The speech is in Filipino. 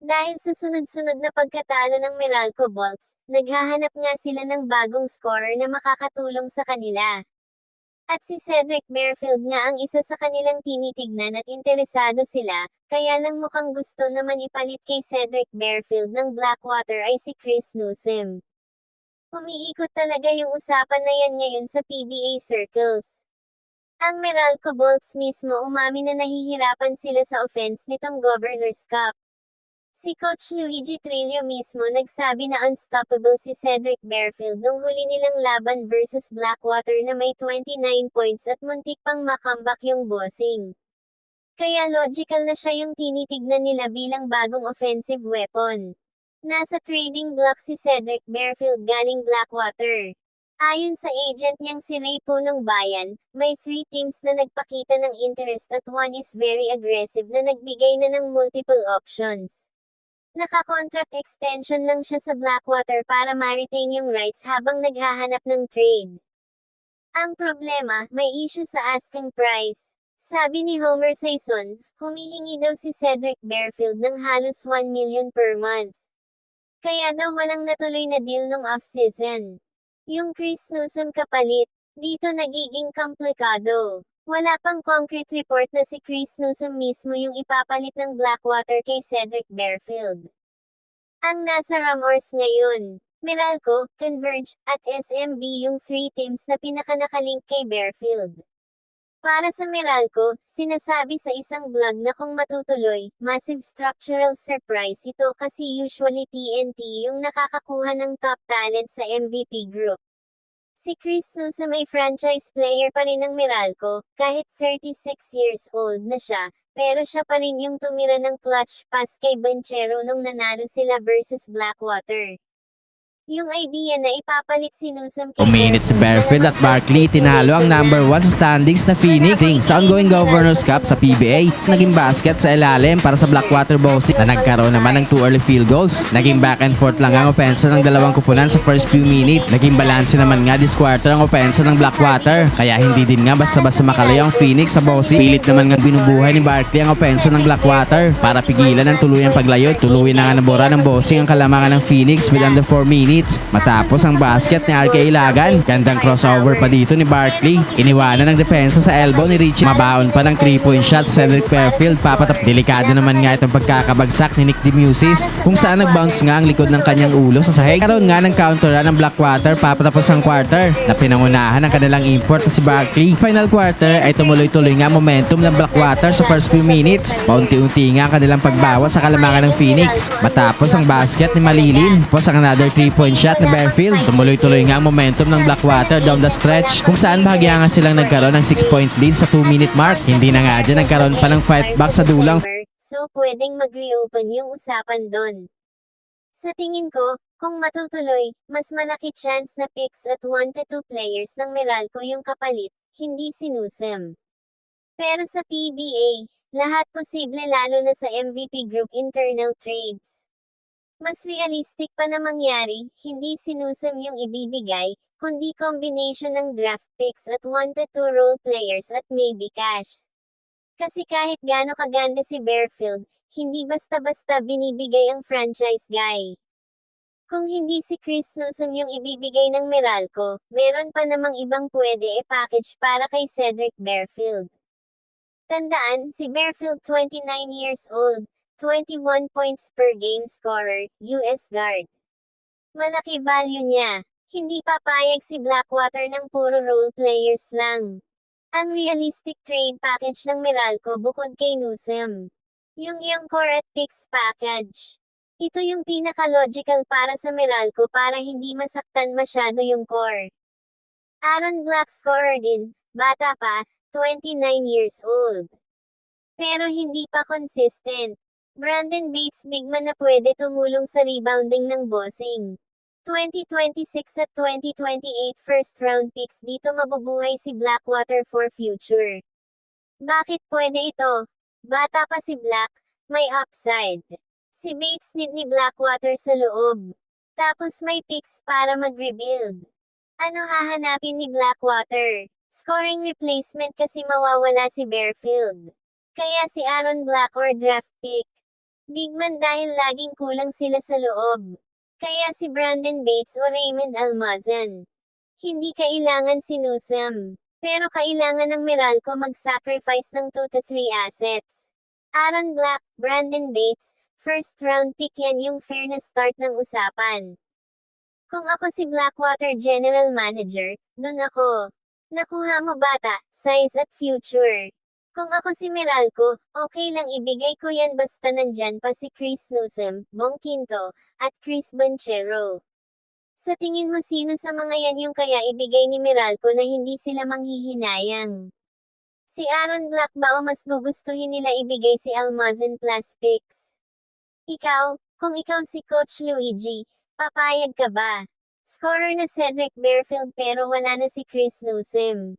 Dahil sa sunod-sunod na pagkatalo ng Meralco Bolts, naghahanap nga sila ng bagong scorer na makakatulong sa kanila. At si Cedric Bearfield nga ang isa sa kanilang tinitignan at interesado sila, kaya lang mukhang gusto naman ipalit kay Cedric Bearfield ng Blackwater ay si Chris Newsom. Umiikot talaga yung usapan na yan ngayon sa PBA circles. Ang Meralco Bolts mismo umamin na nahihirapan sila sa offense nitong Governor's Cup. Si Coach Luigi Trillo mismo nagsabi na unstoppable si Cedric Bearfield nung huli nilang laban versus Blackwater na may 29 points at muntik pang makambak yung bossing. Kaya logical na siya yung tinitignan nila bilang bagong offensive weapon. Nasa trading block si Cedric Bearfield galing Blackwater. Ayon sa agent niyang si Ray Punong Bayan, may 3 teams na nagpakita ng interest at one is very aggressive na nagbigay na ng multiple options. Naka-contract extension lang siya sa Blackwater para ma-retain yung rights habang naghahanap ng trade. Ang problema, may issue sa asking price. Sabi ni Homer Saison, humihingi daw si Cedric Bearfield ng halos 1 million per month. Kaya daw walang natuloy na deal nung off-season. Yung Chris Newsom kapalit, dito nagiging komplikado. Wala pang concrete report na si Chris Newsom mismo yung ipapalit ng Blackwater kay Cedric Bearfield. Ang nasa rumors ngayon, Meralco, Converge, at SMB yung 3 teams na pinakanakalink kay Bearfield. Para sa Meralco, sinasabi sa isang blog na kung matutuloy, massive structural surprise ito kasi usually TNT yung nakakakuha ng top talent sa MVP group. Si Chris Newsom ay franchise player pa rin ng Meralco, kahit 36 years old na siya, pero siya pa rin yung tumira ng clutch pass kay Banchero nung nanalo sila versus Blackwater. Yung idea na ipapalit si Newsom kay Uminit si Bearfield at Barkley, tinalo ang number 1 sa standings na Phoenix sa ongoing Governors Cup sa PBA. Naging basket sa ilalim para sa Blackwater Bossing na nagkaroon naman ng 2 early field goals. Naging back and forth lang ang opensa ng dalawang kupunan sa first few minutes. Naging balanse naman nga this quarter ang opensa ng Blackwater. Kaya hindi din nga basta-basta makalayo ang Phoenix sa Bossing. Pilit naman nga binubuhay ni Barkley ang opensa ng Blackwater para pigilan ang tuluyang paglayo. Tuluyan na nga nabura ng Bossing ang kalamangan ng Phoenix with under 4 minutes. Matapos ang basket ni RK Ilagan, gandang crossover pa dito ni Barkley. Iniwanan ng depensa sa elbow ni Richie. Mabaon pa ng 3-point shot sa Cedric Bearfield. Papatap. Delikado naman nga itong pagkakabagsak ni Nick Demusis kung saan nag-bounce nga ang likod ng kanyang ulo sa sahig. Karoon nga ng counter run ng Blackwater papatapos ang quarter na pinangunahan ng kanilang import na si Barkley. Final quarter ay tumuloy-tuloy nga momentum ng Blackwater sa first few minutes. Paunti-unti nga ang kanilang pagbawas sa kalamangan ng Phoenix. Matapos ang basket ni Malilin, tapos ang another 3-point shot ni Bearfield. Tumuloy-tuloy nga ang momentum ng Blackwater down the stretch kung saan bahagya nga silang nagkaroon ng 6-point lead sa 2-minute mark. Hindi na nga dyan nagkaroon pa ng fight back sa dulang. So pwedeng mag-reopen yung usapan doon. Sa tingin ko, kung matutuloy, mas malaki chance na picks at 1 to 2 players ng Meralco yung kapalit, hindi si Newsom. Pero sa PBA, lahat posible lalo na sa MVP group internal trades. Mas realistic pa na mangyari, hindi si Newsom yung ibibigay, kundi combination ng draft picks at 1 to 2 role players at maybe cash. Kasi kahit gaano kaganda si Bearfield, hindi basta-basta binibigay ang franchise guy. Kung hindi si Chris Newsom yung ibibigay ng Meralco, meron pa namang ibang pwede e-package para kay Cedric Bearfield. Tandaan, si Bearfield 29 years old, 21 points per game scorer, US guard. Malaki value niya. Hindi papayag si Blackwater ng puro role players lang. Ang realistic trade package ng Meralco bukod kay Newsom. Yung core at picks package. Ito yung pinaka-logical para sa Meralco para hindi masaktan masyado yung core. Aaron Black scorer din, bata pa, 29 years old. Pero hindi pa consistent. Brandon Bates bigman na pwede tumulong sa rebounding ng Bossing. 2026 at 2028 first round picks dito mabubuhay si Blackwater for future. Bakit pwede ito? Bata pa si Black, may upside. Si Bates need ni Blackwater sa loob. Tapos may picks para mag-rebuild. Ano hahanapin ni Blackwater? Scoring replacement kasi mawawala si Bearfield. Kaya si Aaron Black or draft pick. Bigman dahil laging kulang sila sa loob. Kaya si Brandon Bates o Raymond Almazan. Hindi kailangan si Newsom. Pero kailangan ng Meralco mag-sacrifice ng 2 to 3 assets. Aaron Black, Brandon Bates, first round pick yan yung fair na start ng usapan. Kung ako si Blackwater General Manager, dun ako. Nakuha mo bata, size at future. Kung ako si Meralco, okay lang ibigay ko yan basta nandyan pa si Chris Newsom, Bong Quinto, at Chris Banchero. Sa tingin mo sino sa mga yan yung kaya ibigay ni Meralco na hindi sila manghihinayang? Si Aaron Black ba o mas gugustuhin nila ibigay si Almazan plus picks? Ikaw, kung ikaw si Coach Luigi, papayag ka ba? Scorer na Cedric Barefield pero wala na si Chris Newsom.